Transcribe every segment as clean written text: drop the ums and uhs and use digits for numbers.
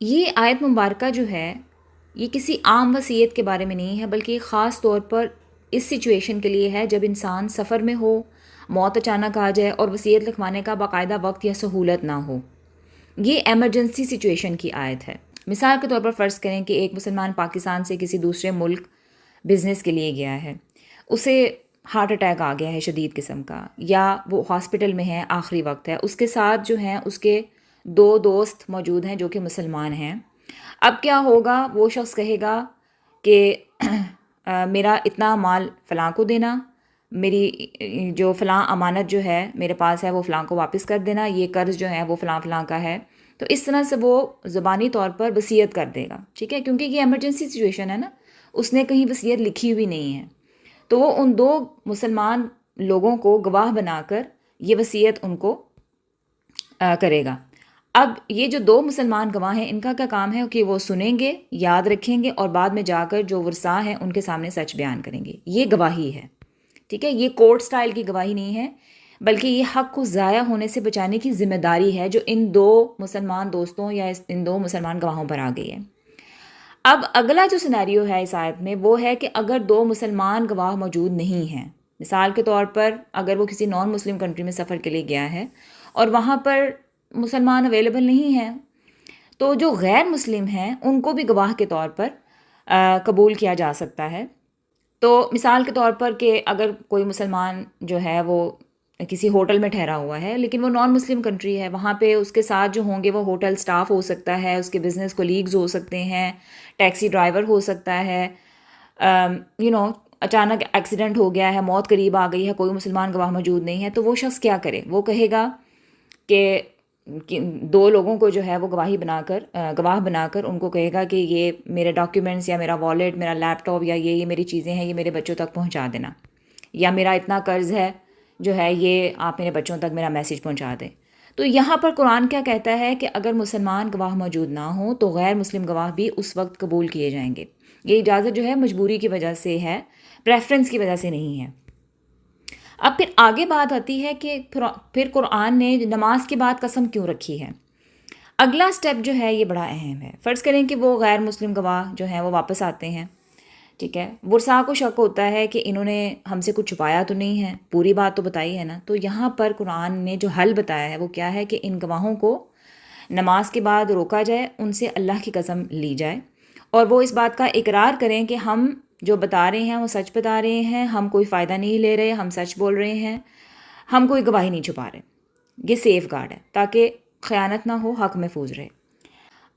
یہ آیت مبارکہ جو ہے یہ کسی عام وصیت کے بارے میں نہیں ہے، بلکہ خاص طور پر اس سچویشن کے لیے ہے جب انسان سفر میں ہو، موت اچانک آ جائے اور وصیت لکھوانے کا باقاعدہ وقت یا سہولت نہ ہو۔ یہ ایمرجنسی سچویشن کی آیت ہے۔ مثال کے طور پر فرض کریں کہ ایک مسلمان پاکستان سے کسی دوسرے ملک بزنس کے لیے گیا ہے، اسے ہارٹ اٹیک آ گیا ہے شدید قسم کا، یا وہ ہاسپٹل میں ہے، آخری وقت ہے، اس کے ساتھ جو ہیں اس کے 2 دوست موجود ہیں جو کہ مسلمان ہیں۔ اب کیا ہوگا؟ وہ شخص کہے گا کہ میرا اتنا مال فلاں کو دینا، میری جو فلاں امانت جو ہے میرے پاس ہے وہ فلاں کو واپس کر دینا، یہ قرض جو ہے وہ فلاں فلاں کا ہے۔ تو اس طرح سے وہ زبانی طور پر وصیت کر دے گا، ٹھیک ہے، کیونکہ یہ ایمرجنسی سچویشن ہے نا، اس نے کہیں وصیت لکھی ہوئی نہیں ہے۔ تو وہ ان 2 مسلمان لوگوں کو گواہ بنا کر یہ وصیت ان کو کرے گا۔ اب یہ جو 2 مسلمان گواہ ہیں، ان کا کیا کام ہے کہ وہ سنیں گے، یاد رکھیں گے اور بعد میں جا کر جو ورثاء ہیں ان کے سامنے سچ بیان کریں گے۔ یہ گواہی ہے، ٹھیک ہے، یہ کورٹ سٹائل کی گواہی نہیں ہے، بلکہ یہ حق کو ضائع ہونے سے بچانے کی ذمہ داری ہے جو ان 2 مسلمان دوستوں یا ان 2 مسلمان گواہوں پر آ گئی ہے۔ اب اگلا جو سینیریو ہے اس آیت میں وہ ہے کہ اگر 2 مسلمان گواہ موجود نہیں ہیں، مثال کے طور پر اگر وہ کسی نان مسلم کنٹری میں سفر کے لیے گیا ہے اور وہاں پر مسلمان اویلیبل نہیں ہیں، تو جو غیر مسلم ہیں ان کو بھی گواہ کے طور پر قبول کیا جا سکتا ہے۔ تو مثال کے طور پر کہ اگر کوئی مسلمان جو ہے وہ کسی ہوٹل میں ٹھہرا ہوا ہے لیکن وہ نان مسلم کنٹری ہے، وہاں پہ اس کے ساتھ جو ہوں گے وہ ہوٹل سٹاف ہو سکتا ہے، اس کے بزنس کولیگز ہو سکتے ہیں، ٹیکسی ڈرائیور ہو سکتا ہے، اچانک ایکسیڈنٹ ہو گیا ہے، موت قریب آ گئی ہے، کوئی مسلمان گواہ موجود نہیں ہے، تو وہ شخص کیا کرے؟ وہ کہے گا کہ 2 لوگوں کو جو ہے وہ گواہ بنا کر ان کو کہے گا کہ یہ میرے ڈاکیومنٹس یا میرا والیٹ، میرا لیپ ٹاپ یا یہ میری چیزیں ہیں، یہ میرے بچوں تک پہنچا دینا، یا میرا اتنا قرض ہے جو ہے یہ آپ میرے بچوں تک میرا میسیج پہنچا دیں۔ تو یہاں پر قرآن کیا کہتا ہے کہ اگر مسلمان گواہ موجود نہ ہوں تو غیر مسلم گواہ بھی اس وقت قبول کیے جائیں گے۔ یہ اجازت جو ہے مجبوری کی وجہ سے ہے، پریفرنس کی وجہ سے نہیں ہے۔ اب پھر آگے بات آتی ہے کہ پھر قرآن نے نماز کے بعد قسم کیوں رکھی ہے۔ اگلا سٹیپ جو ہے یہ بڑا اہم ہے۔ فرض کریں کہ وہ غیر مسلم گواہ جو ہیں وہ واپس آتے ہیں، ٹھیک ہے، ورثاء کو شک ہوتا ہے کہ انہوں نے ہم سے کچھ چھپایا تو نہیں ہے، پوری بات تو بتائی ہے نا۔ تو یہاں پر قرآن نے جو حل بتایا ہے وہ کیا ہے کہ ان گواہوں کو نماز کے بعد روکا جائے، ان سے اللہ کی قسم لی جائے اور وہ اس بات کا اقرار کریں کہ ہم جو بتا رہے ہیں وہ سچ بتا رہے ہیں، ہم کوئی فائدہ نہیں لے رہے، ہم سچ بول رہے ہیں، ہم کوئی گواہی نہیں چھپا رہے۔ یہ سیف گارڈ ہے تاکہ خیانت نہ ہو، حق محفوظ رہے۔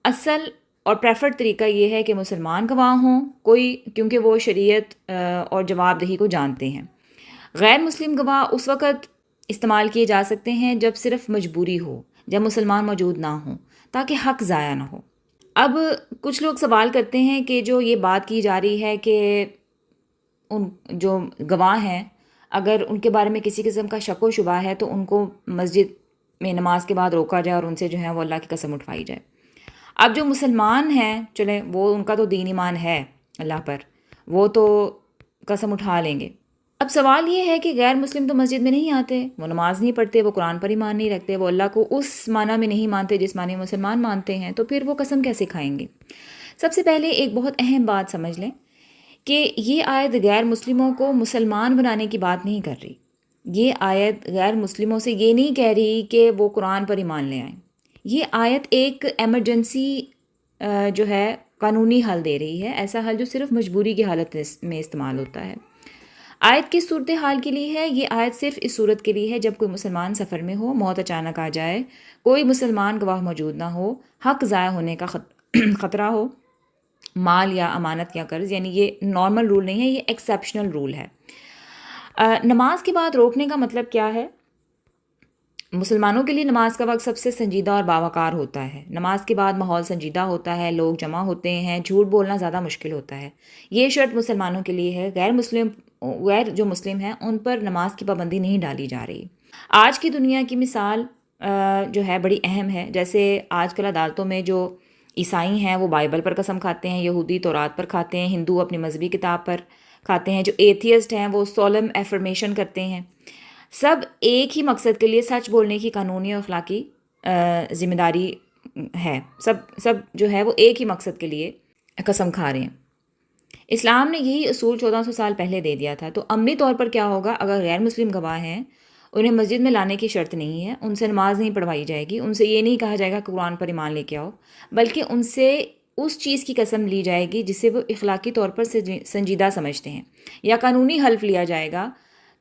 اصل اور پریفرڈ طریقہ یہ ہے کہ مسلمان گواہ ہوں کوئی، کیونکہ وہ شریعت اور جواب دہی کو جانتے ہیں۔ غیر مسلم گواہ اس وقت استعمال کیے جا سکتے ہیں جب صرف مجبوری ہو، جب مسلمان موجود نہ ہوں، تاکہ حق ضائع نہ ہو۔ اب کچھ لوگ سوال کرتے ہیں کہ جو یہ بات کی جا رہی ہے کہ ان جو گواہ ہیں اگر ان کے بارے میں کسی قسم کا شک و شبہ ہے تو ان کو مسجد میں نماز کے بعد روکا جائے اور ان سے جو ہے وہ اللہ کی قسم اٹھوائی جائے۔ اب جو مسلمان ہیں، چلیں وہ ان کا تو دین ایمان ہے اللہ پر، وہ تو قسم اٹھا لیں گے۔ اب سوال یہ ہے کہ غیر مسلم تو مسجد میں نہیں آتے، وہ نماز نہیں پڑھتے، وہ قرآن پر ایمان نہیں رکھتے، وہ اللہ کو اس معنی میں نہیں مانتے جس معنی میں مسلمان مانتے ہیں، تو پھر وہ قسم کیسے کھائیں گے؟ سب سے پہلے ایک بہت اہم بات سمجھ لیں کہ یہ آیت غیر مسلموں کو مسلمان بنانے کی بات نہیں کر رہی۔ یہ آیت غیر مسلموں سے یہ نہیں کہہ رہی کہ وہ قرآن پر ایمان لے آئیں۔ یہ آیت ایک ایمرجنسی جو ہے قانونی حل دے رہی ہے، ایسا حل جو صرف مجبوری کی حالت میں استعمال ہوتا ہے۔ آیت کس صورتحال کے لیے ہے؟ یہ آیت صرف اس صورت کے لیے ہے جب کوئی مسلمان سفر میں ہو، موت اچانک آ جائے، کوئی مسلمان گواہ موجود نہ ہو، حق ضائع ہونے کا خطرہ ہو، مال یا امانت یا قرض، یعنی یہ نارمل رول نہیں ہے، یہ ایکسیپشنل رول ہے۔ نماز کے بعد روکنے کا مطلب کیا ہے؟ مسلمانوں کے لیے نماز کا وقت سب سے سنجیدہ اور باوقار ہوتا ہے۔ نماز کے بعد ماحول سنجیدہ ہوتا ہے، لوگ جمع ہوتے ہیں، جھوٹ بولنا زیادہ مشکل ہوتا ہے۔ یہ شرط مسلمانوں کے لیے ہے، غیر جو مسلم ہیں ان پر نماز کی پابندی نہیں ڈالی جا رہی۔ آج کی دنیا کی مثال جو ہے بڑی اہم ہے، جیسے آج کل عدالتوں میں جو عیسائی ہیں وہ بائبل پر قسم کھاتے ہیں، یہودی تورات پر کھاتے ہیں، ہندو اپنی مذہبی کتاب پر کھاتے ہیں، جو ایتھیسٹ ہیں وہ سولم ایفرمیشن کرتے ہیں۔ سب ایک ہی مقصد کے لیے سچ بولنے کی قانونی اور اخلاقی ذمہ داری ہے، سب جو ہے وہ ایک ہی مقصد کے لیے قسم کھا رہے ہیں۔ اسلام نے یہی اصول 1400 سال پہلے دے دیا تھا۔ تو عملی طور پر کیا ہوگا، اگر غیر مسلم گواہ ہیں انہیں مسجد میں لانے کی شرط نہیں ہے، ان سے نماز نہیں پڑھوائی جائے گی، ان سے یہ نہیں کہا جائے گا کہ قرآن پر ایمان لے کے آؤ، بلکہ ان سے اس چیز کی قسم لی جائے گی جسے وہ اخلاقی طور پر سنجیدہ سمجھتے ہیں، یا قانونی حلف لیا جائے گا۔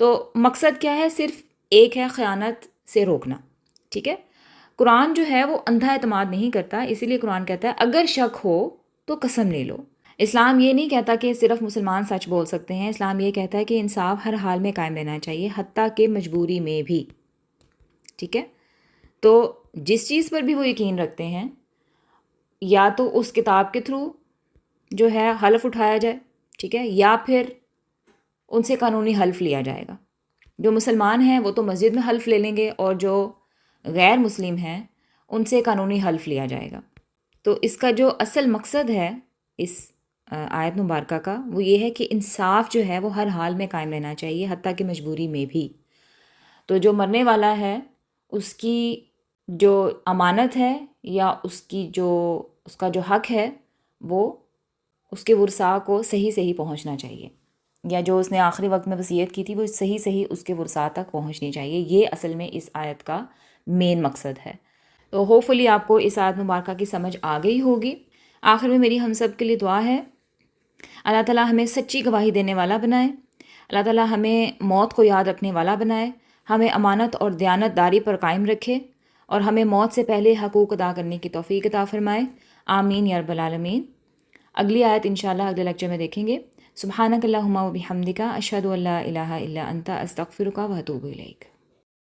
تو مقصد کیا ہے؟ صرف ایک ہے، خیانت سے روکنا، ٹھیک ہے۔ قرآن جو ہے وہ اندھا اعتماد نہیں کرتا، اسی لیے قرآن کہتا ہے اگر شک ہو تو قسم لے لو۔ اسلام یہ نہیں کہتا کہ صرف مسلمان سچ بول سکتے ہیں، اسلام یہ کہتا ہے کہ انصاف ہر حال میں قائم رہنا چاہیے، حتیٰ کہ مجبوری میں بھی، ٹھیک ہے۔ تو جس چیز پر بھی وہ یقین رکھتے ہیں، یا تو اس کتاب کے تھرو جو ہے حلف اٹھایا جائے، ٹھیک ہے، یا پھر ان سے قانونی حلف لیا جائے گا۔ جو مسلمان ہیں وہ تو مسجد میں حلف لے لیں گے، اور جو غیر مسلم ہیں ان سے قانونی حلف لیا جائے گا۔ تو اس کا جو اصل مقصد ہے اس آیت مبارکہ کا، وہ یہ ہے کہ انصاف جو ہے وہ ہر حال میں قائم رہنا چاہیے، حتیٰ کہ مجبوری میں بھی۔ تو جو مرنے والا ہے اس کی جو امانت ہے، یا اس کا جو حق ہے، وہ اس کے ورثاء کو صحیح پہنچنا چاہیے، یا جو اس نے آخری وقت میں وصیت کی تھی وہ صحیح اس کے ورثاء تک پہنچنی چاہیے۔ یہ اصل میں اس آیت کا مین مقصد ہے۔ تو ہوپفلی آپ کو اس آیت مبارکہ کی سمجھ آ گئی ہوگی۔ آخر میں میری ہم سب کے لیے دعا ہے، اللہ تعالیٰ ہمیں سچی گواہی دینے والا بنائے، اللہ تعالیٰ ہمیں موت کو یاد رکھنے والا بنائے، ہمیں امانت اور دیانت داری پر قائم رکھے، اور ہمیں موت سے پہلے حقوق ادا کرنے کی توفیق عطا فرمائے، آمین یا رب العالمین۔ اگلی آیت انشاءاللہ اگلے لیکچر میں دیکھیں گے۔ سبحانک اللہم و بحمدک، اشہد ان لا الہ الا انت، استغفرک و اتوب الیک۔